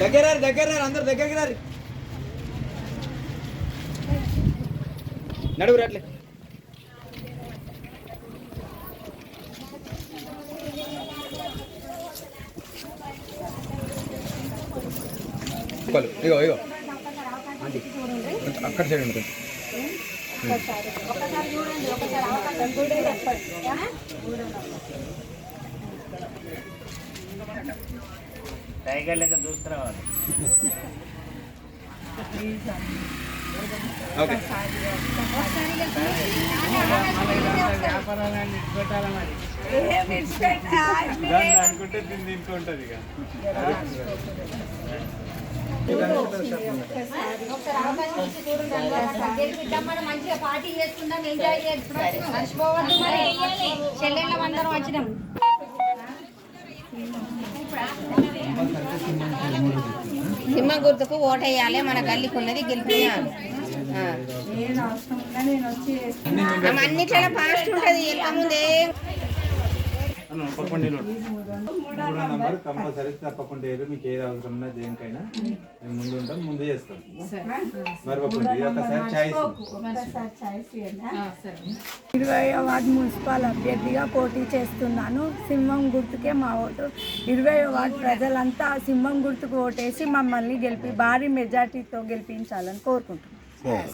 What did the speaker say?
దగ్గర అందరు దగ్గరికి రారు నడువు రాట్లే ఇగో ఇగో అక్కడ సైడ్ ఉంటుంది టైగర్ లెక్క చూస్తున్నావాలి. ఓకే వ్యాపారాలన్నీ పెట్టాలా మరి అనుకుంటే దీనికి ఉంటుంది ఇక మంచిగా పార్టీ చేసుకుందాం, ఎంజాయ్ చేసుకుందాం, మర్చిపోవద్దు. మరి చెల్లెళ్ళం అందరం వచ్చినాం. సింహ గుర్తుకు ఓటేయాలి, మన గల్లికి ఉన్నది గెలిపియాలి. అన్నిట్లా ఫాస్ట్ ఉంటుంది. ముందే కంపల్సరీ తప్పకుండా మీకు ఏది అవసరం ఉన్నా దేనికైనా మేము ముందు ఉంటాం, ముందు చేస్తాం. మరొకటి 20వ వార్డు మున్సిపల్ అభ్యర్థిగా పోటీ చేస్తున్నాను. సింహం గుర్తుకే మా ఓటు. 20వ వార్డు ప్రజలంతా సింహం గుర్తుకు ఓటేసి మమ్మల్ని భారీ మెజార్టీతో గెలిపించాలని కోరుకుంటున్నాను.